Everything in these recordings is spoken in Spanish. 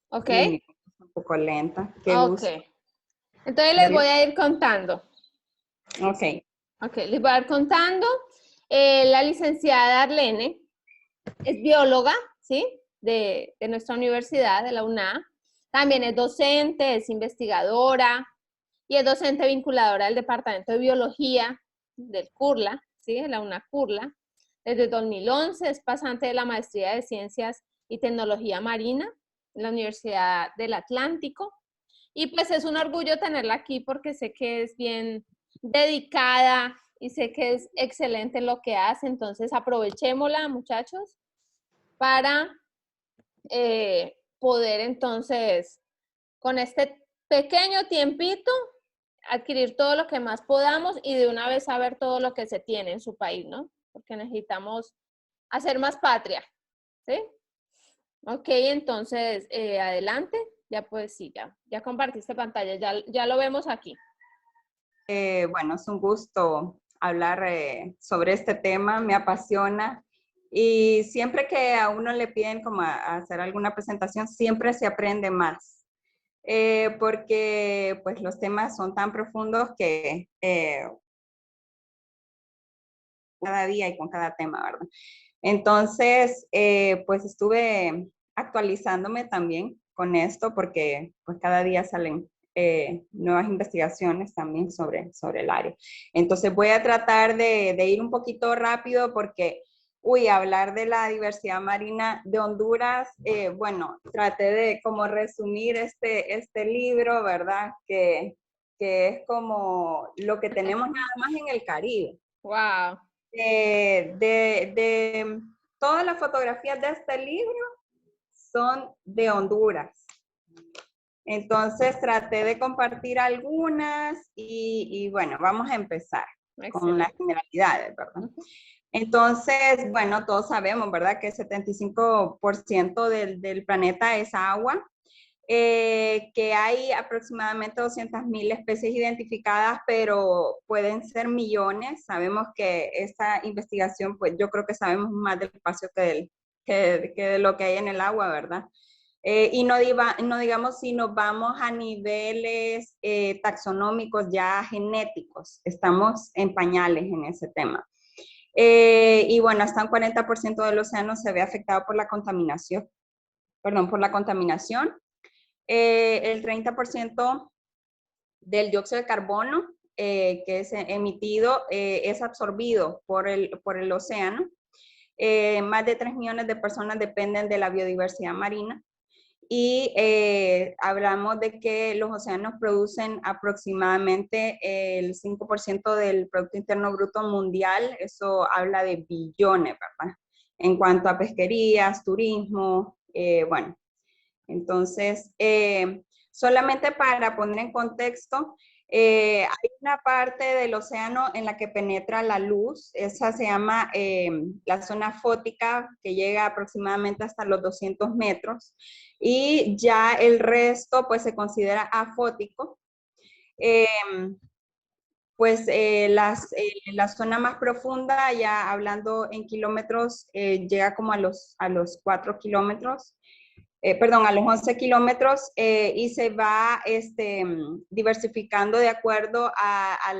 Ok. Y un poco lenta. Qué Ok. gusto. Entonces les voy a ir contando. Ok. Ok, les voy a ir contando. La licenciada Arlene es bióloga, ¿sí? De nuestra universidad, de la UNA. También es docente, es investigadora y es docente vinculadora del Departamento de Biología del CURLA, ¿sí? De la UNA CURLA. Desde 2011 es pasante de la Maestría de Ciencias y Tecnología Marina en la Universidad del Atlántico. Y pues es un orgullo tenerla aquí porque sé que es bien dedicada y sé que es excelente en lo que hace. Entonces aprovechémosla, muchachos, para poder entonces, con este pequeño tiempito, adquirir todo lo que más podamos y de una vez saber todo lo que se tiene en su país, ¿no? Porque necesitamos hacer más patria, ¿sí? Ok, entonces, adelante. Ya pues sí, ya compartiste pantalla, ya lo vemos aquí. Bueno, es un gusto hablar sobre este tema, me apasiona. Y siempre que a uno le piden como a hacer alguna presentación, siempre se aprende más. Porque pues los temas son tan profundos que cada día y con cada tema, ¿verdad? Entonces, pues estuve actualizándome también con esto porque pues cada día salen nuevas investigaciones también sobre el área. Entonces voy a tratar de ir un poquito rápido porque, hablar de la diversidad marina de Honduras, bueno, traté de como resumir este libro, ¿verdad? Que es como lo que tenemos nada más en el Caribe. Wow. De todas las fotografías de este libro son de Honduras. Entonces traté de compartir algunas y bueno, vamos a empezar con las Excelente. generalidades, ¿verdad? Entonces, bueno, todos sabemos, ¿verdad? Que el 75% del planeta es agua. Que hay aproximadamente 200.000 especies identificadas, pero pueden ser millones. Sabemos que esta investigación, pues yo creo que sabemos más del espacio que de lo que hay en el agua, ¿verdad? Y no digamos si nos vamos a niveles taxonómicos ya genéticos, estamos en pañales en ese tema. Y bueno, hasta un 40% del océano se ve afectado por la contaminación, por la contaminación. El 30% del dióxido de carbono que es emitido es absorbido por el océano. Más de 3 millones de personas dependen de la biodiversidad marina y hablamos de que los océanos producen aproximadamente el 5% del Producto Interno Bruto Mundial. Eso habla de billones, ¿verdad? En cuanto a pesquerías, turismo, bueno. Entonces, solamente para poner en contexto, hay una parte del océano en la que penetra la luz, esa se llama la zona fótica, que llega aproximadamente hasta los 200 metros, y ya el resto pues se considera afótico. Pues la zona más profunda, ya hablando en kilómetros, llega como a los 4 kilómetros. Perdón, a los 11 kilómetros y se va diversificando de acuerdo a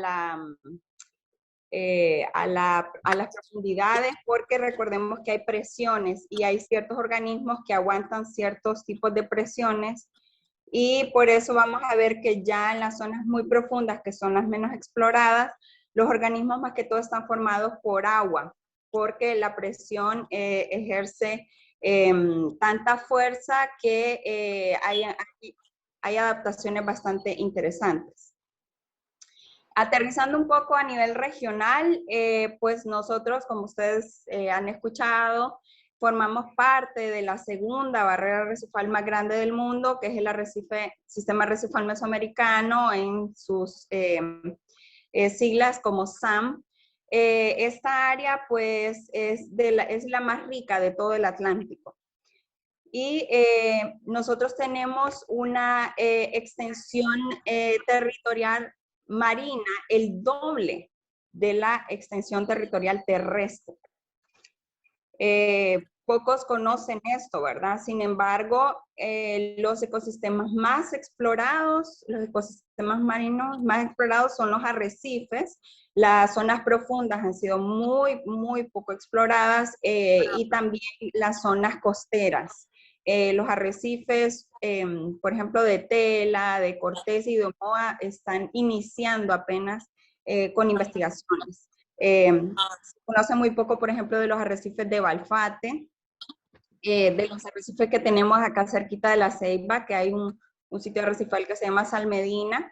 las profundidades, porque recordemos que hay presiones y hay ciertos organismos que aguantan ciertos tipos de presiones y por eso vamos a ver que ya en las zonas muy profundas, que son las menos exploradas, los organismos más que todo están formados por agua, porque la presión ejerce tanta fuerza que hay adaptaciones bastante interesantes. Aterrizando un poco a nivel regional, pues nosotros, como ustedes han escuchado, formamos parte de la segunda barrera arrecifal más grande del mundo, que es el sistema arrecifal mesoamericano, en sus siglas como SAM. Esta área, pues, es la más rica de todo el Atlántico. Y nosotros tenemos una extensión territorial marina, el doble de la extensión territorial terrestre. pocos conocen esto, ¿verdad? Sin embargo, los ecosistemas más explorados, los ecosistemas marinos más explorados son los arrecifes. Las zonas profundas han sido muy, muy poco exploradas y también las zonas costeras. Los arrecifes, por ejemplo, de Tela, de Cortés y de Omoa, están iniciando apenas con investigaciones. Se conoce muy poco, por ejemplo, de los arrecifes de Balfate, de los arrecifes que tenemos acá cerquita de La Ceiba, que hay un sitio arrecifal que se llama Salmedina,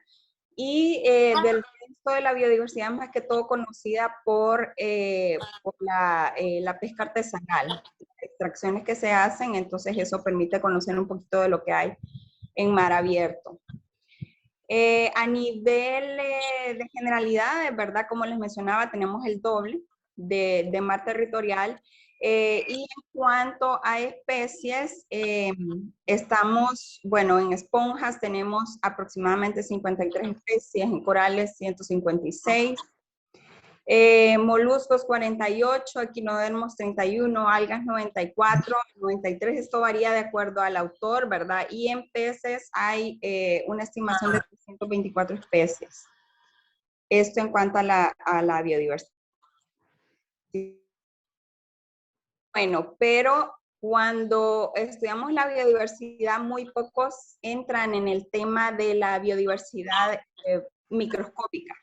y del resto de la biodiversidad más que todo conocida por la pesca artesanal, extracciones que se hacen, entonces eso permite conocer un poquito de lo que hay en mar abierto. A nivel de generalidades, ¿verdad? Como les mencionaba, tenemos el doble de mar territorial. Y en cuanto a especies, estamos, bueno, en esponjas tenemos aproximadamente 53 especies, en corales 156. Moluscos 48, equinodermos 31, algas 94, 93, esto varía de acuerdo al autor, ¿verdad? Y en peces hay una estimación de 324 especies. Esto en cuanto a la biodiversidad. Bueno, pero cuando estudiamos la biodiversidad, muy pocos entran en el tema de la biodiversidad microscópica.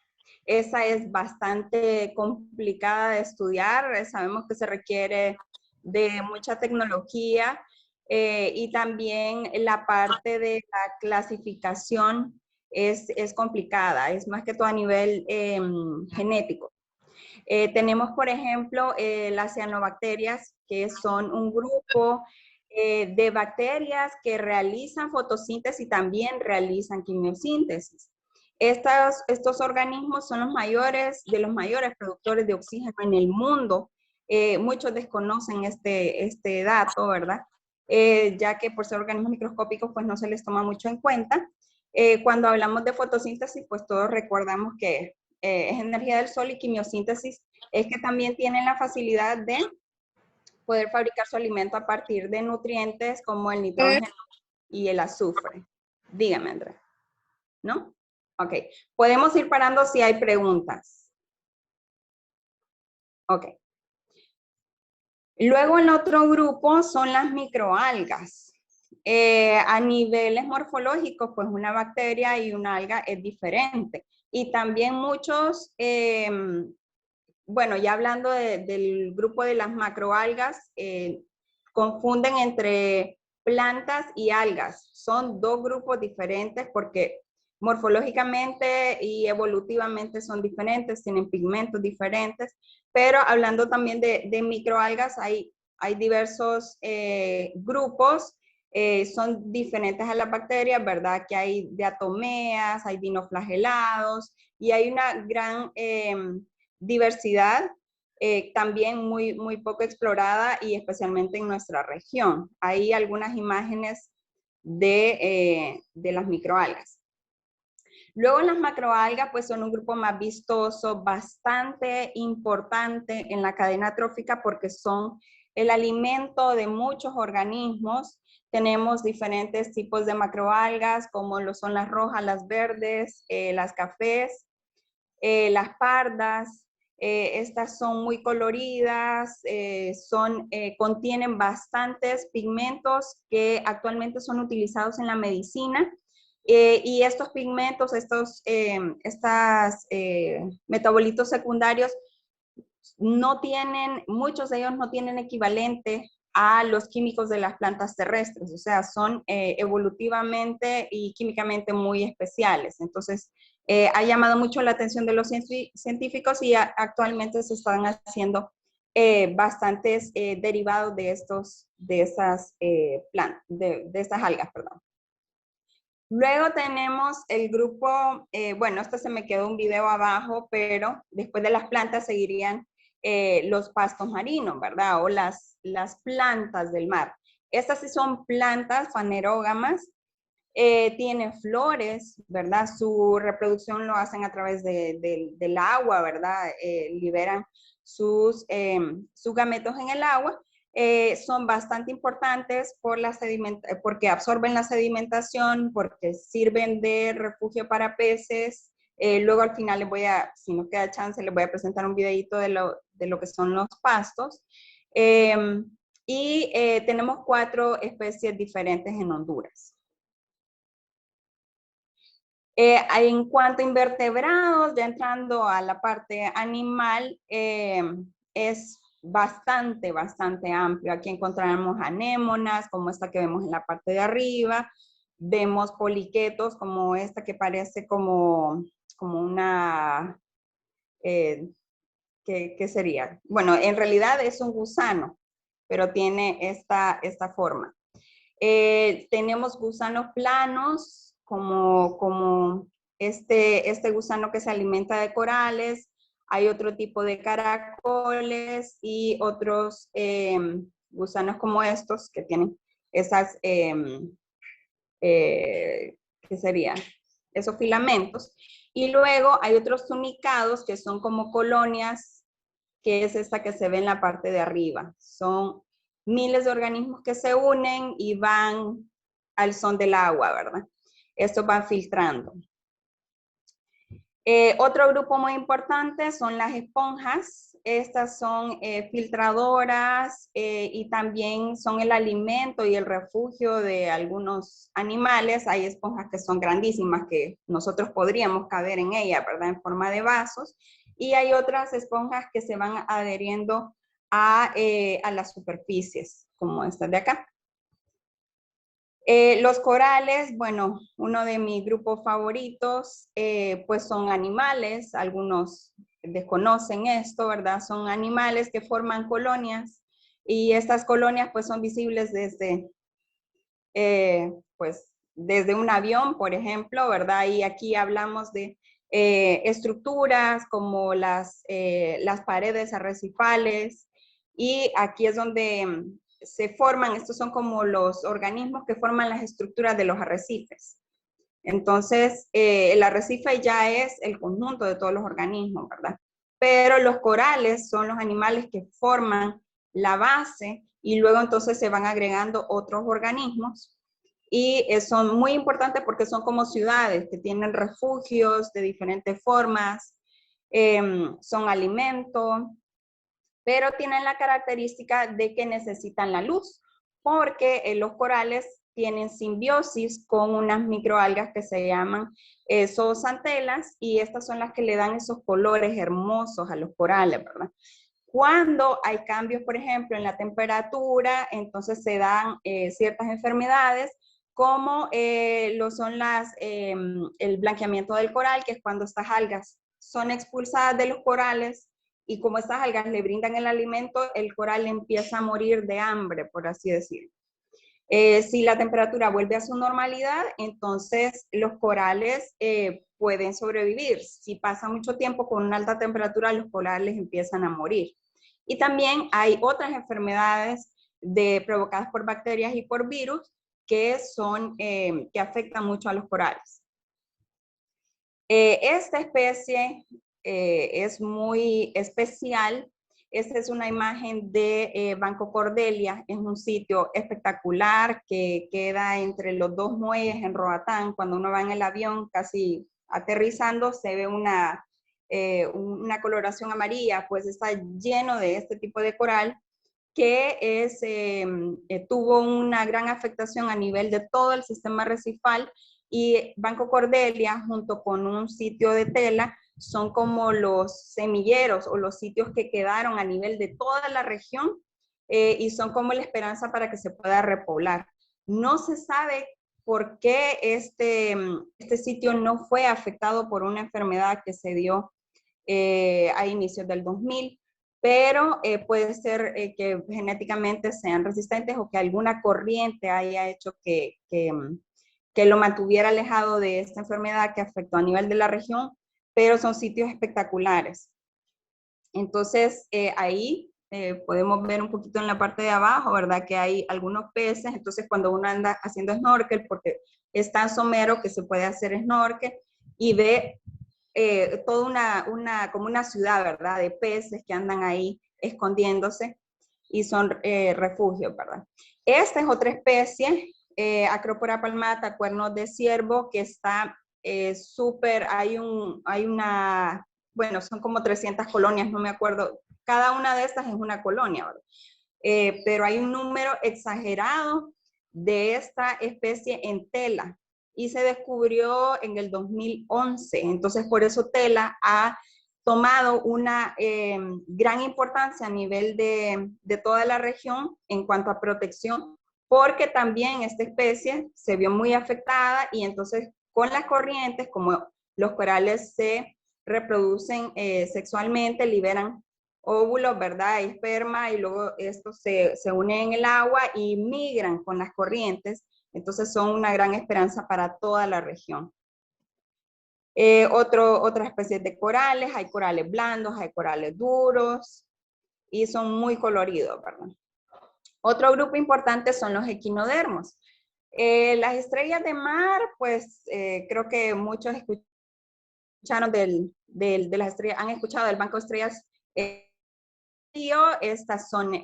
Esa es bastante complicada de estudiar, sabemos que se requiere de mucha tecnología y también la parte de la clasificación es complicada, es más que todo a nivel genético. Tenemos, por ejemplo, las cianobacterias, que son un grupo de bacterias que realizan fotosíntesis y también realizan quimiosíntesis. Estos organismos son los mayores, de los mayores productores de oxígeno en el mundo. Muchos desconocen este dato, ¿verdad? Ya que por ser organismos microscópicos, pues no se les toma mucho en cuenta. Cuando hablamos de fotosíntesis, pues todos recordamos que es energía del sol, y quimiosíntesis es que también tienen la facilidad de poder fabricar su alimento a partir de nutrientes como el nitrógeno y el azufre. Dígame, Andrea. ¿No? Ok. Podemos ir parando si hay preguntas. Ok. Luego el otro grupo son las microalgas. A niveles morfológicos, pues una bacteria y una alga es diferente. Y también muchos, bueno, ya hablando del grupo de las macroalgas, confunden entre plantas y algas. Son dos grupos diferentes porque morfológicamente y evolutivamente son diferentes, tienen pigmentos diferentes, pero hablando también de microalgas, hay diversos grupos, son diferentes a las bacterias, ¿verdad? Que hay diatomeas, hay dinoflagelados y hay una gran diversidad también muy, muy poco explorada y especialmente en nuestra región. Hay algunas imágenes de las microalgas. Luego las macroalgas pues son un grupo más vistoso, bastante importante en la cadena trófica porque son el alimento de muchos organismos. Tenemos diferentes tipos de macroalgas como lo son las rojas, las verdes, las cafés, las pardas. Estas son muy coloridas, contienen bastantes pigmentos que actualmente son utilizados en la medicina. Y estos pigmentos, metabolitos secundarios, muchos de ellos no tienen equivalente a los químicos de las plantas terrestres, o sea, son evolutivamente y químicamente muy especiales. Entonces, ha llamado mucho la atención de los científicos y actualmente se están haciendo bastantes derivados de estas algas, perdón. Luego tenemos el grupo, bueno, se me quedó un video abajo, pero después de las plantas seguirían los pastos marinos, ¿verdad? O las plantas del mar. Estas sí son plantas fanerógamas, tienen flores, ¿verdad? Su reproducción lo hacen a través del agua, ¿verdad? Liberan sus gametos en el agua. son bastante importantes porque absorben la sedimentación, porque sirven de refugio para peces. Luego al final si nos queda chance, les voy a presentar un videito de lo que son los pastos. Tenemos 4 especies diferentes en Honduras. En cuanto a invertebrados, ya entrando a la parte animal, es bastante amplio. Aquí encontramos anémonas, como esta que vemos en la parte de arriba. Vemos poliquetos, como esta que parece como una... ¿qué sería? Bueno, en realidad es un gusano, pero tiene esta forma. Tenemos gusanos planos, como este gusano que se alimenta de corales. Hay otro tipo de caracoles y otros gusanos como estos que tienen esas, ¿qué sería? Esos filamentos. Y luego hay otros tunicados que son como colonias, que es esta que se ve en la parte de arriba. Son miles de organismos que se unen y van al son del agua, ¿verdad? Estos van filtrando. Otro grupo muy importante son las esponjas. Estas son filtradoras y también son el alimento y el refugio de algunos animales. Hay esponjas que son grandísimas que nosotros podríamos caber en ellas, ¿verdad? En forma de vasos. Y hay otras esponjas que se van adheriendo a las superficies, como estas de acá. Los corales, bueno, uno de mis grupos favoritos, pues son animales. Algunos desconocen esto, ¿verdad? Son animales que forman colonias y estas colonias pues son visibles desde un avión, por ejemplo, ¿verdad? Y aquí hablamos de estructuras como las paredes arrecifales, y aquí es donde se forman, estos son como los organismos que forman las estructuras de los arrecifes. Entonces, el arrecife ya es el conjunto de todos los organismos, ¿verdad? Pero los corales son los animales que forman la base y luego entonces se van agregando otros organismos, y son muy importantes porque son como ciudades que tienen refugios de diferentes formas, son alimento, pero tienen la característica de que necesitan la luz, porque los corales tienen simbiosis con unas microalgas que se llaman zooxantelas, y estas son las que le dan esos colores hermosos a los corales, ¿verdad? Cuando hay cambios, por ejemplo, en la temperatura, entonces se dan ciertas enfermedades, como lo son el blanqueamiento del coral, que es cuando estas algas son expulsadas de los corales, y como estas algas le brindan el alimento, el coral empieza a morir de hambre, por así decirlo. Si la temperatura vuelve a su normalidad, entonces los corales pueden sobrevivir. Si pasa mucho tiempo con una alta temperatura, los corales empiezan a morir. Y también hay otras enfermedades provocadas por bacterias y por virus que afectan mucho a los corales. Esta especie es muy especial. Esta es una imagen de Banco Cordelia. Es un sitio espectacular que queda entre los dos muelles en Roatán. Cuando uno va en el avión, casi aterrizando, se ve una coloración amarilla, pues está lleno de este tipo de coral que tuvo una gran afectación a nivel de todo el sistema arrecifal, y Banco Cordelia junto con un sitio de tela son como los semilleros o los sitios que quedaron a nivel de toda la región y son como la esperanza para que se pueda repoblar. No se sabe por qué este sitio no fue afectado por una enfermedad que se dio a inicios del 2000, pero puede ser que genéticamente sean resistentes o que alguna corriente haya hecho que lo mantuviera alejado de esta enfermedad que afectó a nivel de la región, pero son sitios espectaculares. Entonces, ahí podemos ver un poquito en la parte de abajo, ¿verdad? Que hay algunos peces. Entonces, cuando uno anda haciendo snorkel, porque es tan somero que se puede hacer snorkel, y ve toda como una ciudad, ¿verdad? De peces que andan ahí escondiéndose. y son refugios, ¿verdad? Esta es otra especie, Acropora palmata, cuernos de ciervo, que está súper, bueno, son como 300 colonias, no me acuerdo, cada una de estas es una colonia, ¿verdad? Pero hay un número exagerado de esta especie en Tela y se descubrió en el 2011. Entonces, por eso Tela ha tomado una gran importancia a nivel de toda la región en cuanto a protección, porque también esta especie se vio muy afectada y entonces con las corrientes, como los corales se reproducen sexualmente, liberan óvulos, ¿verdad? Esperma, y luego estos se unen en el agua y migran con las corrientes. Entonces son una gran esperanza para toda la región. Otras especies de corales, hay corales blandos, hay corales duros, y son muy coloridos, ¿verdad? Otro grupo importante son los equinodermos. Las estrellas de mar, pues creo que muchos escucharon de las estrellas, han escuchado del banco de estrellas. Estas son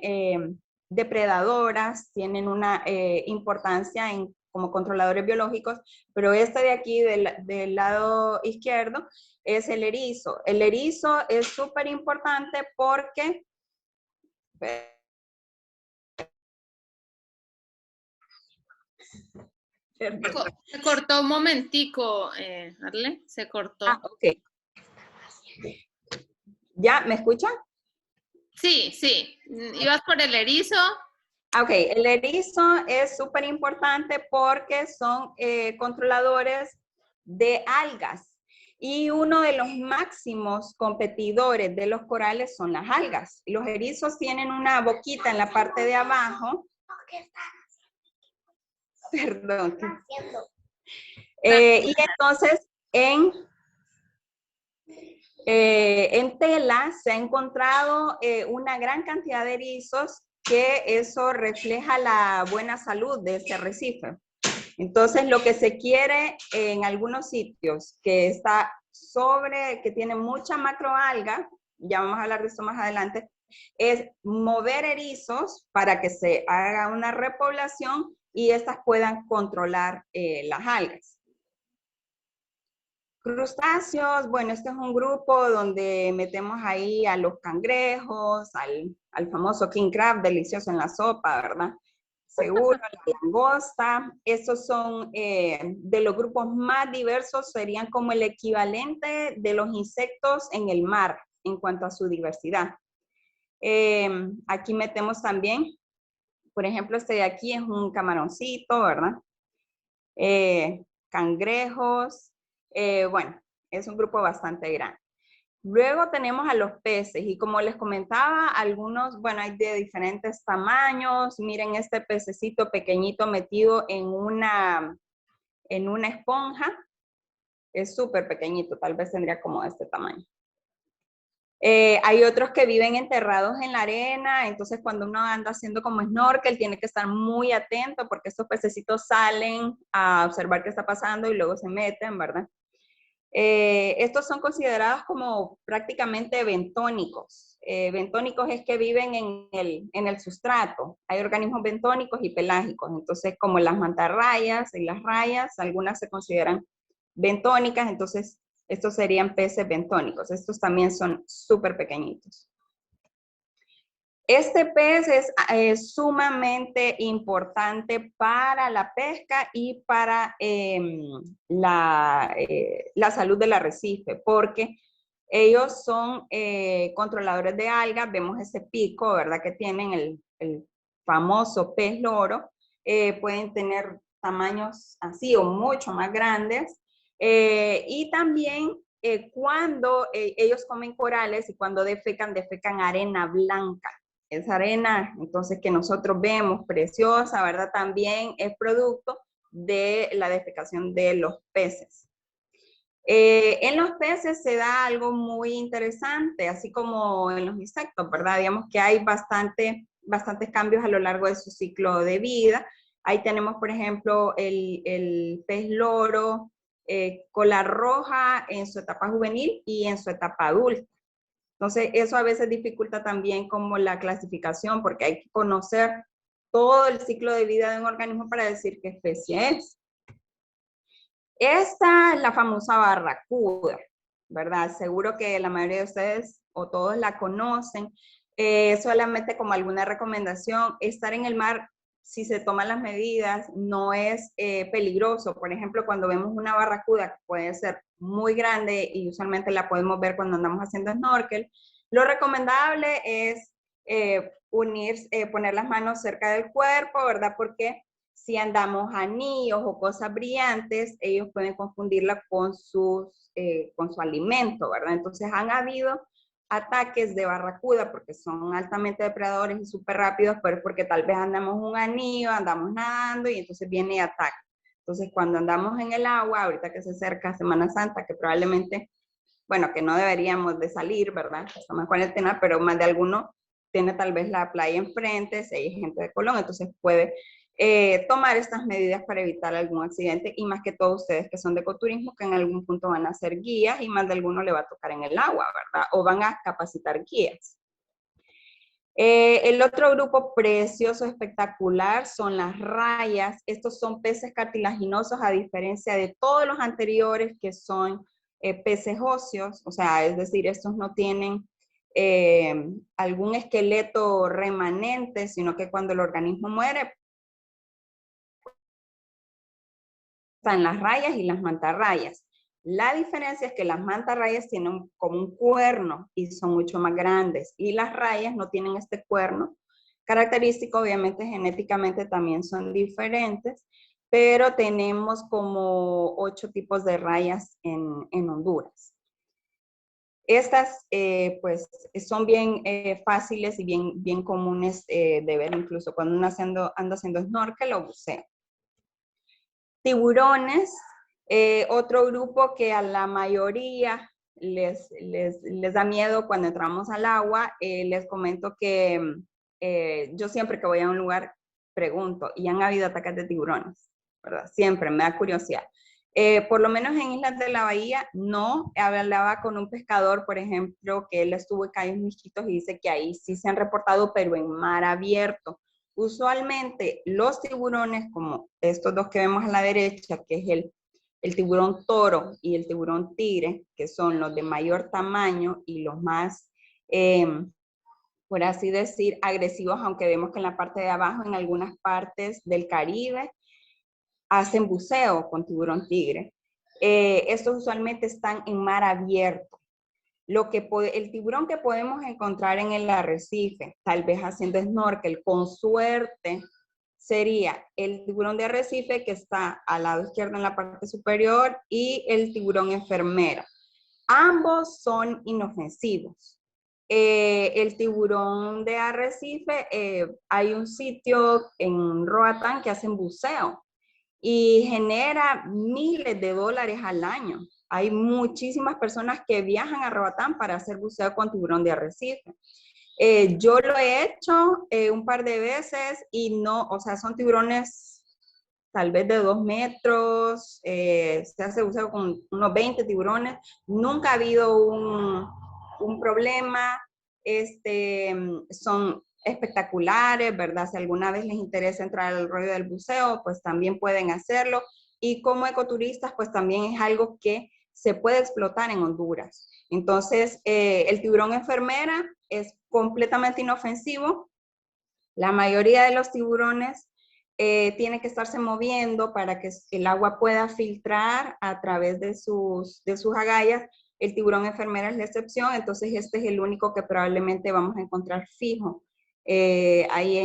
depredadoras, tienen una importancia como controladores biológicos, pero este de aquí del lado izquierdo es el erizo. El erizo es súper importante porque... Se cortó un momentico, Arle, se cortó. Ok. ¿Ya? ¿Me escuchan? Sí, sí. ¿Ibas por el erizo? Ok, el erizo es súper importante porque son controladores de algas y uno de los máximos competidores de los corales son las algas. Los erizos tienen una boquita en la parte de abajo. Perdón. Y entonces en Tela se ha encontrado una gran cantidad de erizos, que eso refleja la buena salud de este arrecife. Entonces, lo que se quiere en algunos sitios que está que tiene mucha macroalga, ya vamos a hablar de esto más adelante, es mover erizos para que se haga una repoblación y estas puedan controlar las algas. Crustáceos, bueno, este es un grupo donde metemos ahí a los cangrejos, al famoso king crab, delicioso en la sopa, ¿verdad? Seguro, la langosta. Estos son de los grupos más diversos, serían como el equivalente de los insectos en el mar en cuanto a su diversidad. Aquí metemos también, por ejemplo, este de aquí es un camaroncito, ¿verdad? Cangrejos, bueno, es un grupo bastante grande. Luego tenemos a los peces y como les comentaba, algunos, bueno, hay de diferentes tamaños. Miren este pececito pequeñito metido en una esponja. Es súper pequeñito, tal vez tendría como este tamaño. Hay otros que viven enterrados en la arena, entonces cuando uno anda haciendo como snorkel tiene que estar muy atento porque estos pececitos salen a observar qué está pasando y luego se meten, ¿verdad? Estos son considerados como prácticamente bentónicos. Bentónicos es que viven en el sustrato. Hay organismos bentónicos y pelágicos. Entonces, como las mantarrayas y las rayas, algunas se consideran bentónicas, entonces estos serían peces bentónicos. Estos también son súper pequeñitos. Este pez es sumamente importante para la pesca y para la salud del arrecife, porque ellos son controladores de algas. Vemos ese pico, ¿verdad? Que tienen el famoso pez loro. Pueden tener tamaños así o mucho más grandes. Y también cuando ellos comen corales y cuando defecan arena blanca. Esa arena, entonces, que nosotros vemos preciosa, ¿verdad? También es producto de la defecación de los peces. En los peces se da algo muy interesante, así como en los insectos, ¿verdad? Digamos que hay bastantes cambios a lo largo de su ciclo de vida. Ahí tenemos, por ejemplo, el pez loro, cola roja en su etapa juvenil y en su etapa adulta. Entonces, eso a veces dificulta también como la clasificación, porque hay que conocer todo el ciclo de vida de un organismo para decir qué especie es. Esta es la famosa barracuda, ¿verdad? Seguro que la mayoría de ustedes o todos la conocen. Solamente como alguna recomendación, estar en el mar, si se toman las medidas, no es peligroso. Por ejemplo, cuando vemos una barracuda que puede ser muy grande y usualmente la podemos ver cuando andamos haciendo snorkel, lo recomendable es poner las manos cerca del cuerpo, ¿verdad? Porque si andamos anillos o cosas brillantes, ellos pueden confundirla con su alimento, ¿verdad? Entonces han habido ataques de barracuda porque son altamente depredadores y súper rápidos, pero es porque tal vez andamos un anillo, andamos nadando y entonces viene y ataca. Entonces cuando andamos en el agua, ahorita que se acerca Semana Santa, que probablemente, bueno, que no deberíamos de salir, ¿verdad? Estamos en cuarentena, pero más de alguno tiene tal vez la playa enfrente, si hay gente de Colón, entonces puede tomar estas medidas para evitar algún accidente y más que todo ustedes que son de ecoturismo que en algún punto van a ser guías y más de alguno le va a tocar en el agua, ¿verdad? O van a capacitar guías. El otro grupo precioso, espectacular, son las rayas. Estos son peces cartilaginosos a diferencia de todos los anteriores que son peces óseos, o sea, es decir, estos no tienen algún esqueleto remanente, sino que cuando el organismo muere, están las rayas y las mantarrayas. La diferencia es que las mantarrayas tienen como un cuerno y son mucho más grandes y las rayas no tienen este cuerno característico, obviamente genéticamente también son diferentes, pero tenemos como 8 tipos de rayas en Honduras. Estas pues son bien fáciles y bien comunes de ver incluso cuando uno anda haciendo snorkel o buceo. Tiburones, otro grupo que a la mayoría les da miedo cuando entramos al agua. Les comento que yo siempre que voy a un lugar pregunto, ¿y han habido ataques de tiburones? ¿Verdad? Siempre me da curiosidad. Por lo menos en Islas de la Bahía, no. Hablaba con un pescador, por ejemplo, que él estuvo en Cayos Michitos y dice que ahí sí se han reportado, pero en mar abierto. Usualmente los tiburones, como estos dos que vemos a la derecha, que es el tiburón toro y el tiburón tigre, que son los de mayor tamaño y los más, por así decir, agresivos, aunque vemos que en la parte de abajo, en algunas partes del Caribe, hacen buceo con tiburón tigre. Estos usualmente están en mar abierto. El tiburón que podemos encontrar en el arrecife, tal vez haciendo snorkel, con suerte, sería el tiburón de arrecife que está al lado izquierdo en la parte superior y el tiburón enfermera. Ambos son inofensivos. El tiburón de arrecife, hay un sitio en Roatán que hacen buceo y genera miles de dólares al año. Hay muchísimas personas que viajan a Roatán para hacer buceo con tiburón de arrecife. Yo lo he hecho un par de veces y no, o sea, son tiburones tal vez de 2 metros, se hace buceo con unos 20 tiburones, nunca ha habido un problema, son espectaculares, ¿verdad? Si alguna vez les interesa entrar al rollo del buceo, pues también pueden hacerlo. Y como ecoturistas, pues también es algo que se puede explotar en Honduras. Entonces, el tiburón enfermera es completamente inofensivo. La mayoría de los tiburones tiene que estarse moviendo para que el agua pueda filtrar a través de sus agallas. El tiburón enfermera es la excepción, entonces este es el único que probablemente vamos a encontrar fijo ahí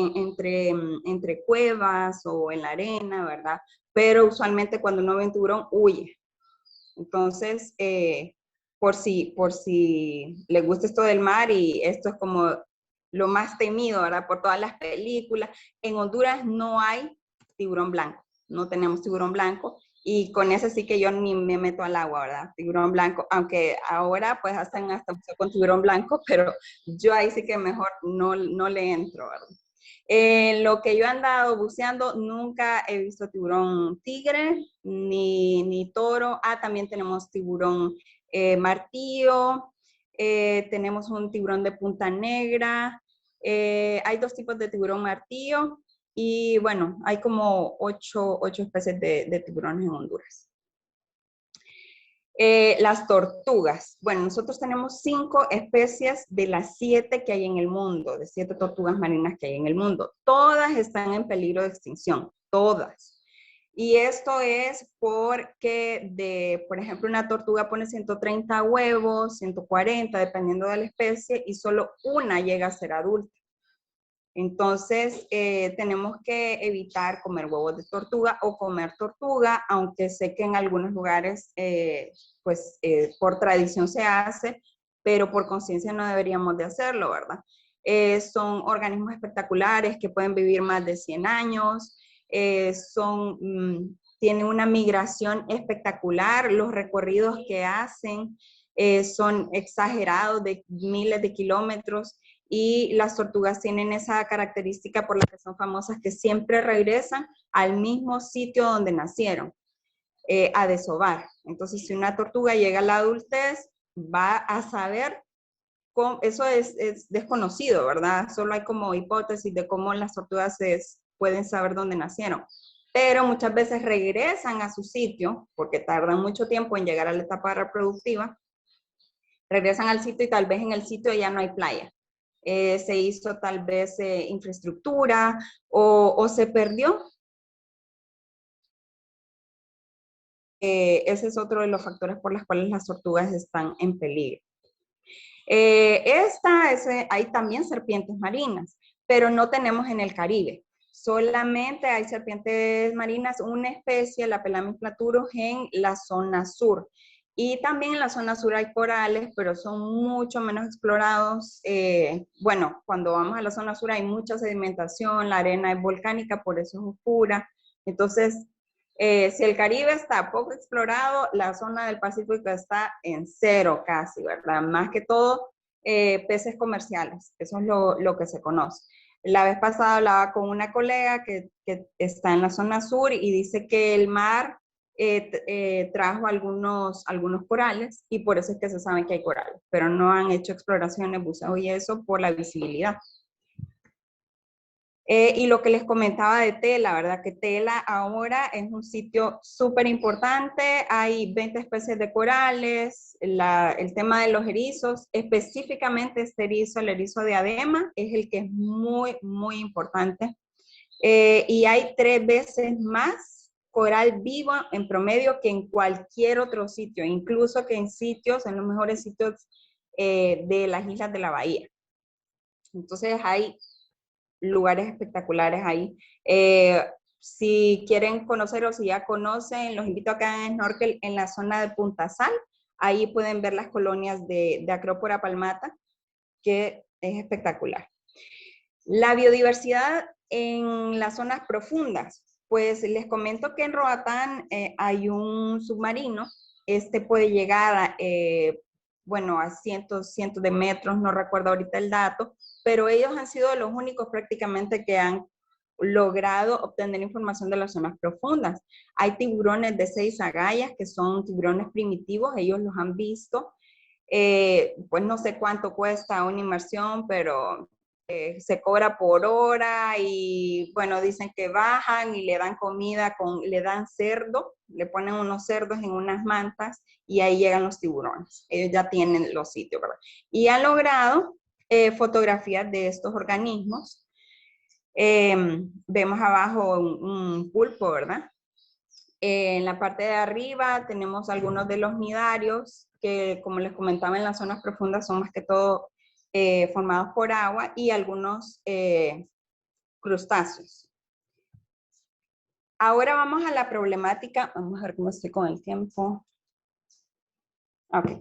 entre cuevas o en la arena, ¿verdad? Pero usualmente cuando uno ve un tiburón, huye. Entonces, por si les gusta esto del mar y esto es como lo más temido, ¿verdad? Por todas las películas. En Honduras no hay tiburón blanco, no tenemos tiburón blanco y con ese sí que yo ni me meto al agua, ¿verdad? Tiburón blanco, aunque ahora pues hacen hasta con tiburón blanco, pero yo ahí sí que mejor no le entro, ¿verdad? En lo que yo he andado buceando, nunca he visto tiburón tigre ni toro. También tenemos tiburón martillo. tenemos un tiburón de punta negra, hay dos tipos de tiburón martillo y bueno, hay como ocho especies de tiburones en Honduras. Las tortugas. Bueno, nosotros tenemos 5 especies de las 7 que hay en el mundo, de 7 tortugas marinas que hay en el mundo. Todas están en peligro de extinción, todas. Y esto es porque, por ejemplo, una tortuga pone 130 huevos, 140, dependiendo de la especie, y solo una llega a ser adulta. Entonces, tenemos que evitar comer huevos de tortuga o comer tortuga, aunque sé que en algunos lugares, por tradición se hace, pero por conciencia no deberíamos de hacerlo, ¿verdad? Son organismos espectaculares que pueden vivir más de 100 años, tienen una migración espectacular, los recorridos que hacen son exagerados de miles de kilómetros, y las tortugas tienen esa característica por la que son famosas, que siempre regresan al mismo sitio donde nacieron, a desovar. Entonces, si una tortuga llega a la adultez, va a saber cómo, eso es desconocido, ¿verdad? Solo hay como hipótesis de cómo las tortugas pueden saber dónde nacieron. Pero muchas veces regresan a su sitio, porque tardan mucho tiempo en llegar a la etapa reproductiva, regresan al sitio y tal vez en el sitio ya no hay playa. Se hizo tal vez infraestructura o se perdió. Ese es otro de los factores por los cuales las tortugas están en peligro. Hay también serpientes marinas, pero no tenemos en el Caribe. Solamente hay serpientes marinas, una especie, la Pelamis platurus, en la zona sur. Y también en la zona sur hay corales, pero son mucho menos explorados. Bueno, cuando vamos a la zona sur hay mucha sedimentación, la arena es volcánica, por eso es oscura. Entonces, si el Caribe está poco explorado, la zona del Pacífico está en cero casi, ¿verdad? Más que todo, peces comerciales, eso es lo que se conoce. La vez pasada hablaba con una colega que está en la zona sur y dice que el mar trajo algunos corales y por eso es que se sabe que hay corales, pero no han hecho exploraciones, buceo y eso por la visibilidad. Y lo que les comentaba de Tela, ¿verdad? Que Tela ahora es un sitio súper importante, hay 20 especies de corales, el tema de los erizos, específicamente este erizo, el erizo de Adema, es el que es muy, muy importante. Y hay 3 veces más coral vivo en promedio que en cualquier otro sitio, incluso que en los mejores sitios de las islas de la bahía. Entonces hay lugares espectaculares ahí. Si quieren conocer o si ya conocen, los invito a que hagan snorkel en la zona de Punta Sal. Ahí pueden ver las colonias de Acrópora palmata, que es espectacular. La biodiversidad en las zonas profundas. Pues les comento que en Roatán hay un submarino. Este puede llegar a cientos de metros, no recuerdo ahorita el dato, pero ellos han sido los únicos prácticamente que han logrado obtener información de las zonas profundas. Hay tiburones de 6 agallas, que son tiburones primitivos, ellos los han visto. Pues no sé cuánto cuesta una inmersión, pero se cobra por hora y bueno, dicen que bajan y le dan comida, le dan cerdo, le ponen unos cerdos en unas mantas y ahí llegan los tiburones. Ellos ya tienen los sitios, ¿verdad? Y han logrado fotografías de estos organismos. Vemos abajo un pulpo, ¿verdad? En la parte de arriba tenemos algunos de los nidarios que, como les comentaba, en las zonas profundas son más que todo formados por agua, y algunos crustáceos. Ahora vamos a la problemática. Vamos a ver cómo estoy con el tiempo. Ok,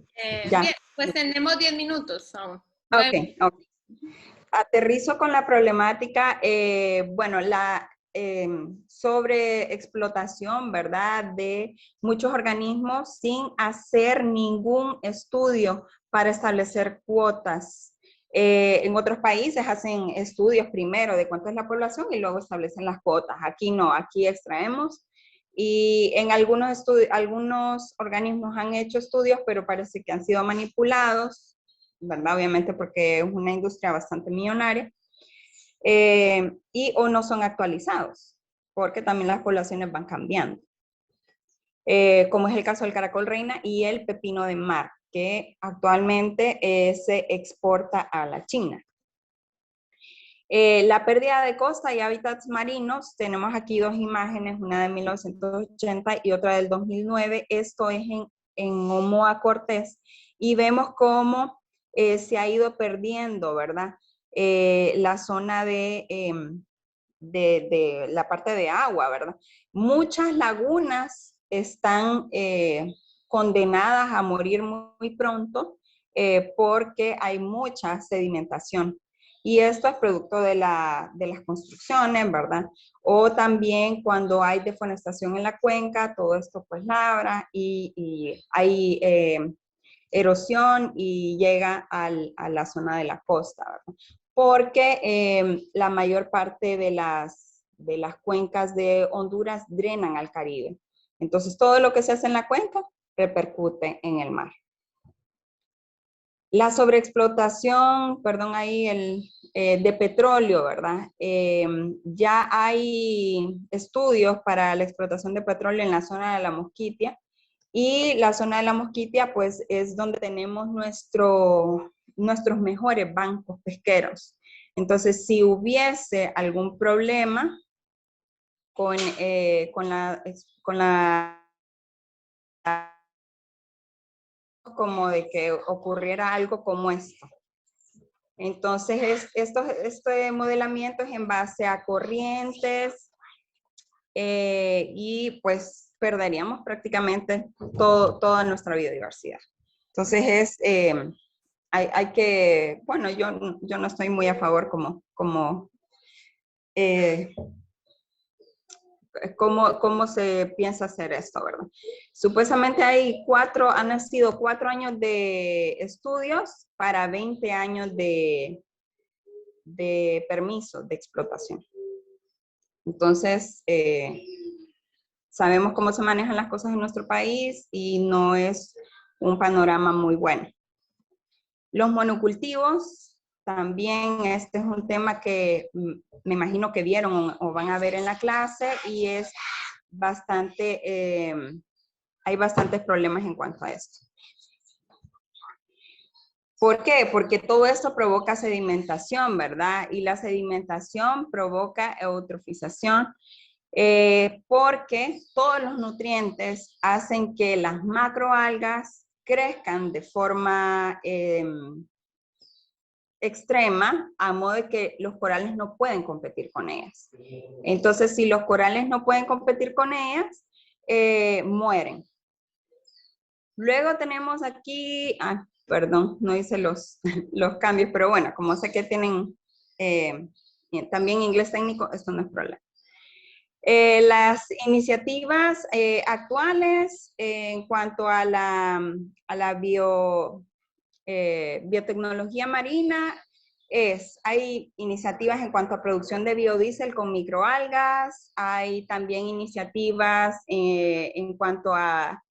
ya. Bien, pues tenemos 10 minutos aún. Ok. Aterrizo con la problemática, sobreexplotación, ¿verdad? De muchos organismos sin hacer ningún estudio para establecer cuotas. En otros países hacen estudios primero de cuánto es la población y luego establecen las cuotas. Aquí no, aquí extraemos. Y en algunos organismos han hecho estudios, pero parece que han sido manipulados ¿verdad? Obviamente porque es una industria bastante millonaria, y o no son actualizados, porque también las poblaciones van cambiando. Como es el caso del caracol reina y el pepino de mar, que actualmente se exporta a la China. La pérdida de costa y hábitats marinos, tenemos aquí dos imágenes, una de 1980 y otra del 2009. Esto es en Omoa Cortés, y vemos cómo se ha ido perdiendo, ¿verdad? La zona de la parte de agua, ¿verdad? Muchas lagunas están condenadas a morir muy pronto porque hay mucha sedimentación. Y esto es producto de las construcciones, ¿verdad? O también cuando hay deforestación en la cuenca, todo esto pues labra y hay erosión y llega a la zona de la costa, ¿verdad? Porque la mayor parte de las cuencas de Honduras drenan al Caribe. Entonces, todo lo que se hace en la cuenca repercute en el mar. La sobreexplotación, perdón, ahí de petróleo, ¿verdad? Ya hay estudios para la explotación de petróleo en la zona de la Mosquitia, y la zona de la Mosquitia, pues, es donde tenemos nuestros mejores bancos pesqueros. Entonces, si hubiese algún problema con la como de que ocurriera algo como esto. Entonces, este modelamiento es en base a corrientes y pues perderíamos prácticamente toda nuestra biodiversidad. Entonces, hay que, bueno, yo no estoy muy a favor cómo se piensa hacer esto, ¿verdad? Supuestamente han nacido 4 años de estudios para 20 años de permisos de explotación. Entonces, sabemos cómo se manejan las cosas en nuestro país y no es un panorama muy bueno. Los monocultivos, también este es un tema que me imagino que vieron o van a ver en la clase, y es bastante, hay bastantes problemas en cuanto a esto. ¿Por qué? Porque todo esto provoca sedimentación, ¿verdad? Y la sedimentación provoca eutrofización, porque todos los nutrientes hacen que las macroalgas crezcan de forma extrema, a modo de que los corales no pueden competir con ellas. Entonces, si los corales no pueden competir con ellas, mueren. Luego tenemos aquí, perdón, no hice los cambios, pero bueno, como sé que tienen también inglés técnico, esto no es problema. Las iniciativas actuales en cuanto a la biotecnología marina hay iniciativas en cuanto a producción de biodiesel con microalgas, hay también iniciativas en cuanto a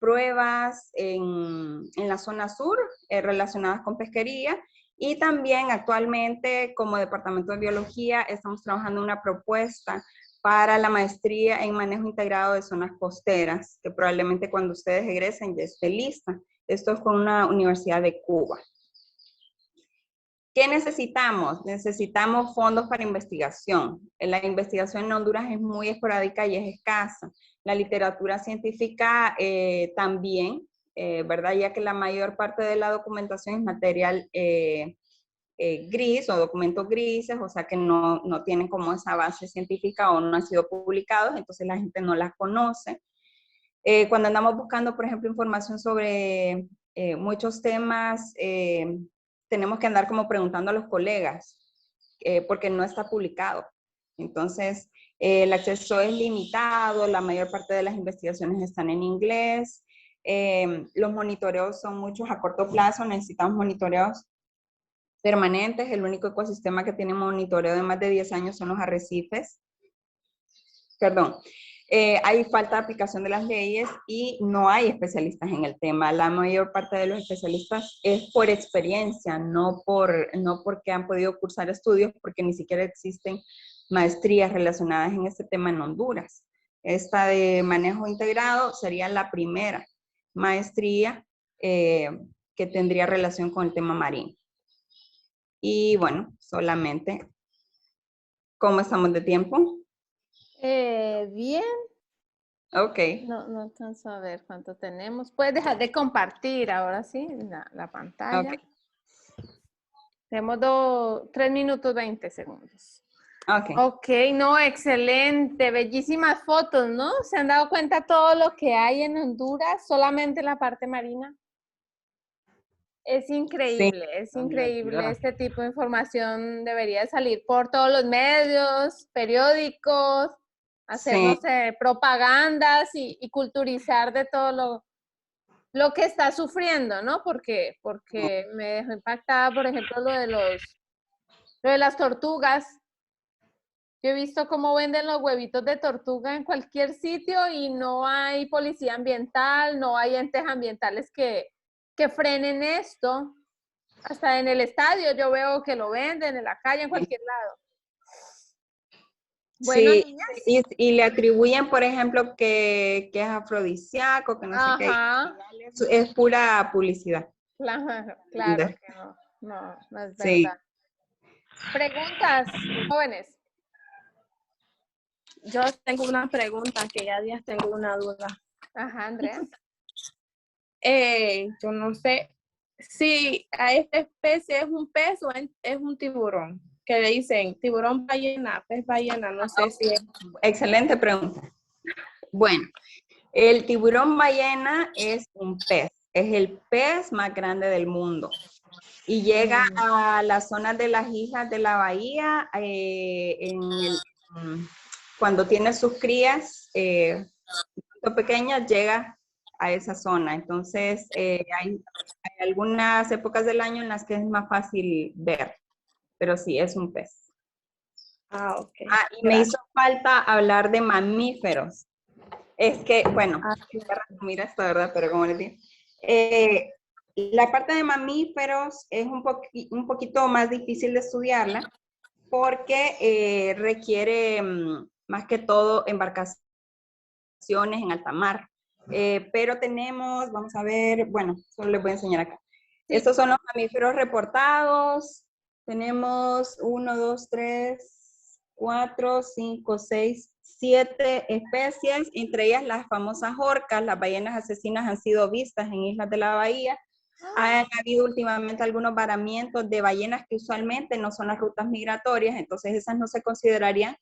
pruebas en la zona sur relacionadas con pesquería, y también actualmente como Departamento de Biología estamos trabajando en una propuesta para la maestría en manejo integrado de zonas costeras, que probablemente cuando ustedes egresen ya esté lista. Esto es con una universidad de Cuba. ¿Qué necesitamos? Necesitamos fondos para investigación. La investigación en Honduras es muy esporádica y es escasa. La literatura científica también, ¿verdad? Ya que la mayor parte de la documentación es material gris o documentos grises, o sea que no tienen como esa base científica o no han sido publicados, entonces la gente no las conoce. Cuando andamos buscando, por ejemplo, información sobre muchos temas, tenemos que andar como preguntando a los colegas, porque no está publicado. Entonces, el acceso es limitado, la mayor parte de las investigaciones están en inglés, los monitoreos son muchos a corto plazo, necesitamos monitoreos permanentes. El único ecosistema que tiene monitoreo de más de 10 años son los arrecifes. Perdón. hay falta de aplicación de las leyes y no hay especialistas en el tema. La mayor parte de los especialistas es por experiencia, no porque han podido cursar estudios, porque ni siquiera existen maestrías relacionadas en este tema en Honduras. Esta de manejo integrado sería la primera maestría que tendría relación con el tema marino. Y bueno, solamente, ¿cómo estamos de tiempo? Bien. Ok. No alcanzo a ver cuánto tenemos. Puedes dejar de compartir ahora sí la pantalla. Ok. Tenemos 3 minutos 20 segundos. Ok. Ok, no, excelente, bellísimas fotos, ¿no? ¿Se han dado cuenta todo lo que hay en Honduras, solamente la parte marina? Es increíble, Sí. es increíble. Este tipo de información debería salir por todos los medios, periódicos, hacer, no Sí. sé, propagandas y culturizar de todo lo que está sufriendo, ¿no? Porque me dejó impactada, por ejemplo, lo de las tortugas. Yo he visto cómo venden los huevitos de tortuga en cualquier sitio y no hay policía ambiental, no hay entes ambientales que frenen esto. Hasta en el estadio yo veo que lo venden, en la calle, en cualquier lado. Bueno, Sí, niñas. y le atribuyen, por ejemplo, que es afrodisíaco, que no sé qué. Ajá. Es pura publicidad. Claro que no es Sí. verdad. Preguntas, jóvenes. Yo tengo una pregunta, que ya días tengo una duda. Ajá, Andrea. Yo no sé si a esta especie es un pez o es un tiburón. Que le dicen tiburón ballena, pez ballena, no sé si es. Excelente pregunta. Bueno, el tiburón ballena es un pez. Es el pez más grande del mundo. Y llega a las zonas de las islas de la bahía cuando tiene sus crías pequeñas, llega a esa zona. Entonces, hay algunas épocas del año en las que es más fácil ver, pero sí, es un pez. Ah, ok. Y me hizo falta hablar de mamíferos. Es que, bueno, voy a resumir esto, ¿verdad? Pero como les digo, la parte de mamíferos es un poquito más difícil de estudiarla porque requiere más que todo embarcaciones en alta mar. Pero tenemos, vamos a ver, bueno, solo les voy a enseñar acá. Sí. Estos son los mamíferos reportados. Tenemos 1, 2, 3, 4, 5, 6, 7 especies, entre ellas las famosas orcas. Las ballenas asesinas han sido vistas en islas de la bahía. Han habido últimamente algunos varamientos de ballenas que usualmente no son las rutas migratorias, entonces esas no se considerarían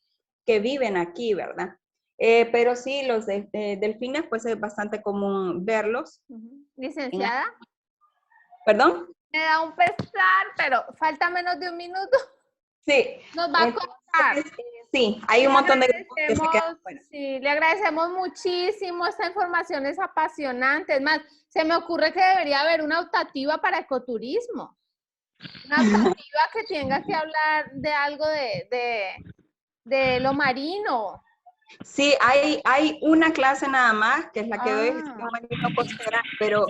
que viven aquí, ¿verdad? Pero sí, los delfines, pues es bastante común verlos. Licenciada. ¿Perdón? Me da un pesar, pero falta menos de un minuto. Sí. Nos va a contar. Sí, hay un montón de grupos que se quedan fuera. Sí, le agradecemos muchísimo. Esta información es apasionante. Es más, se me ocurre que debería haber una optativa para ecoturismo. Una optativa que tenga que hablar de algo de lo marino. Sí, hay una clase nada más, que es la que doy, gestión marino costera, pero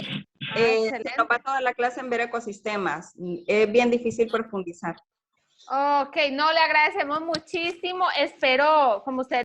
se nos va toda la clase en ver ecosistemas. Es bien difícil profundizar. Ok, no, le agradecemos muchísimo. Espero, como usted